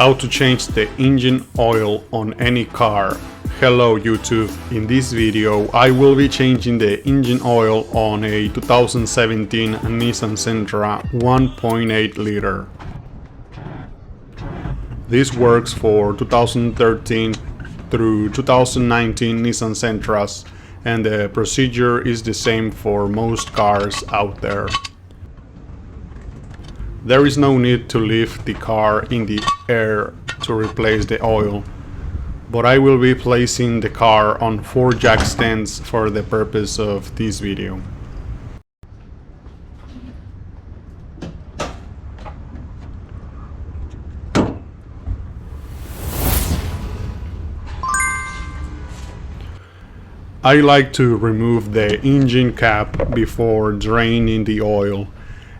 How to change the engine oil on any car. Hello YouTube, in this video I will be changing the engine oil on a 2017 Nissan Sentra 1.8 liter. This works for 2013 through 2019 Nissan Sentras, and the procedure is the same for most cars out there. There is no need to lift the car in the air to replace the oil, but I will be placing the car on 4 jack stands for the purpose of this video. I like to remove the engine cap before draining the oil,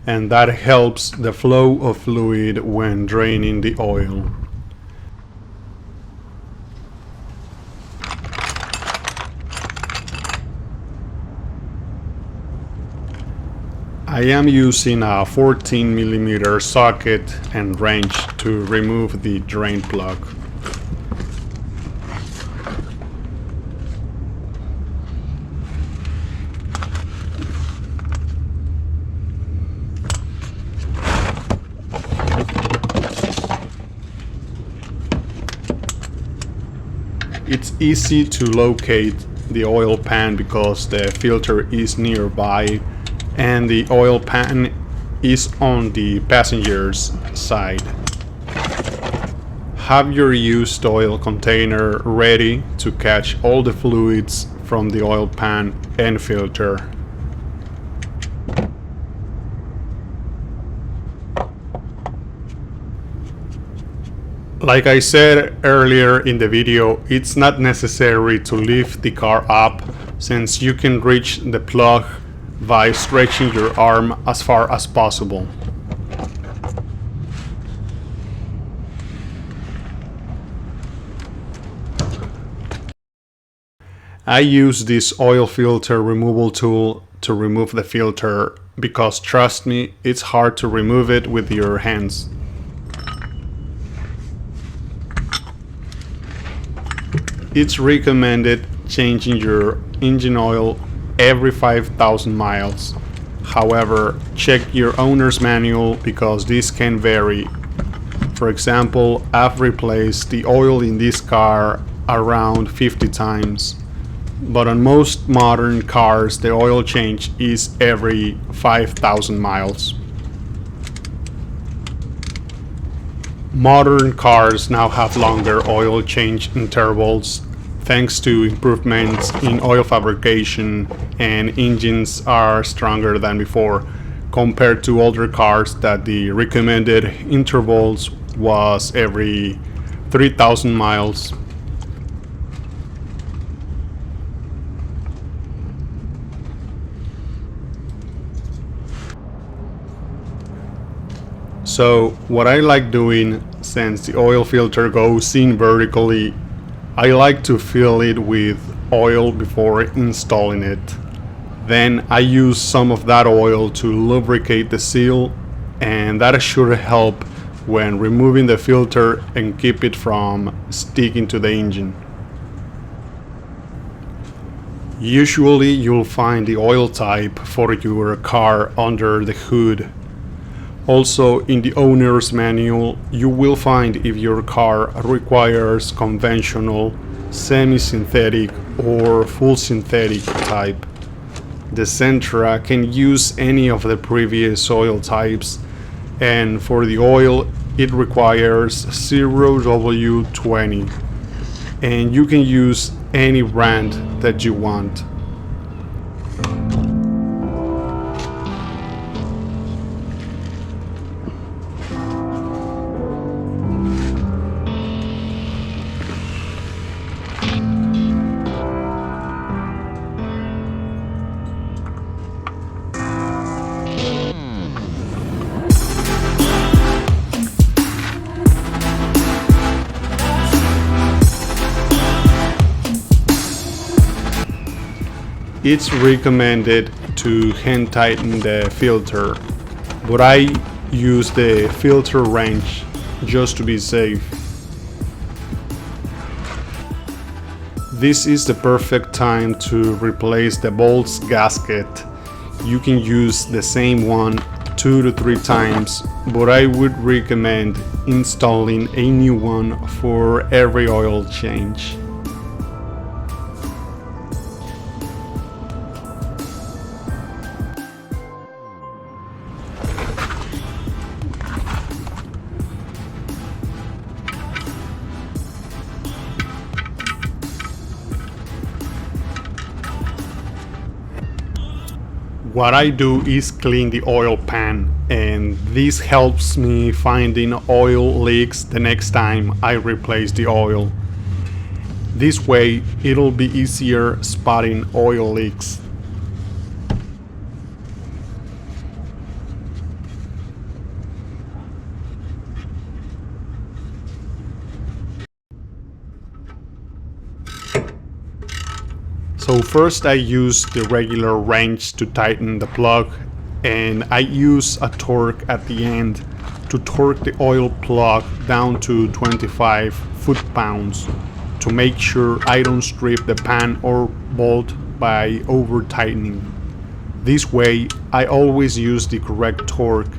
and that helps the flow of fluid when draining the oil. I am using a 14mm socket and wrench to remove the drain plug. It's easy to locate the oil pan because the filter is nearby and the oil pan is on the passenger's side. Have your used oil container ready to catch all the fluids from the oil pan and filter. Like I said earlier in the video, it's not necessary to lift the car up, since you can reach the plug by stretching your arm as far as possible. I use this oil filter removal tool to remove the filter because, trust me, it's hard to remove it with your hands. It's recommended changing your engine oil every 5,000 miles. However, check your owner's manual because this can vary. For example, I've replaced the oil in this car around 50 times. But on most modern cars, the oil change is every 5,000 miles. Modern cars now have longer oil change intervals thanks to improvements in oil fabrication, and engines are stronger than before compared to older cars that the recommended intervals was every 3,000 miles. So what I like doing, since the oil filter goes in vertically, I like to fill it with oil before installing it. Then I use some of that oil to lubricate the seal, and that should help when removing the filter and keep it from sticking to the engine. Usually you'll find the oil type for your car under the hood. Also, in the owner's manual, you will find if your car requires conventional, semi-synthetic or full synthetic type. The Sentra can use any of the previous oil types, and for the oil it requires 0W20, and you can use any brand that you want. It's recommended to hand tighten the filter, but I use the filter wrench just to be safe. This is the perfect time to replace the bolts gasket. You can use the same one 2 to 3 times, but I would recommend installing a new one for every oil change. What I do is clean the oil pan, and this helps me finding oil leaks the next time I replace the oil. This way it'll be easier spotting oil leaks. So first I use the regular wrench to tighten the plug, and I use a torque at the end to torque the oil plug down to 25 foot-pounds to make sure I don't strip the pan or bolt by over tightening. This way I always use the correct torque,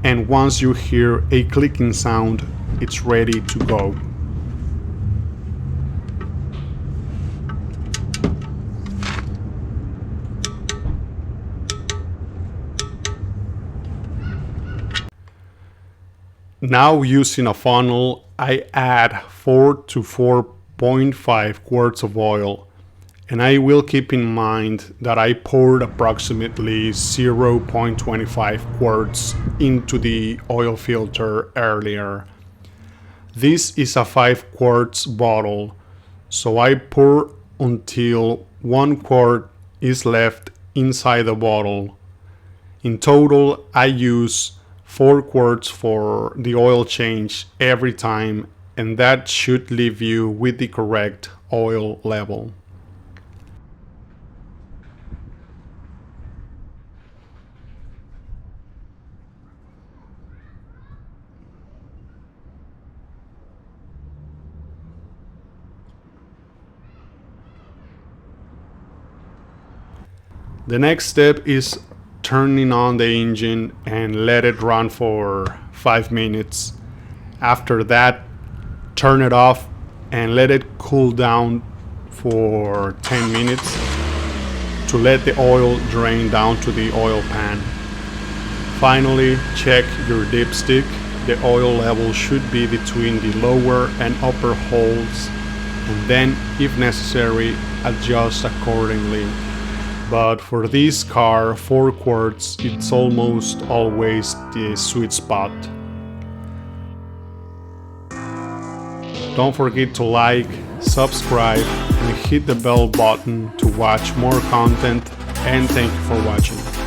and once you hear a clicking sound, it's ready to go. Now using a funnel, I add 4 to 4.5 quarts of oil, and I will keep in mind that I poured approximately 0.25 quarts into the oil filter earlier. This is a 5 quarts bottle, so I pour until 1 quart is left inside the bottle. In total, I use 4 quarts for the oil change every time, and that should leave you with the correct oil level. The next step is turning on the engine and let it run for 5 minutes. After that, turn it off and let it cool down for 10 minutes to let the oil drain down to the oil pan. Finally, check your dipstick. The oil level should be between the lower and upper holes, and then, if necessary, adjust accordingly. But for this car, 4 quarts, it's almost always the sweet spot. Don't forget to like, subscribe, and hit the bell button to watch more content, and thank you for watching.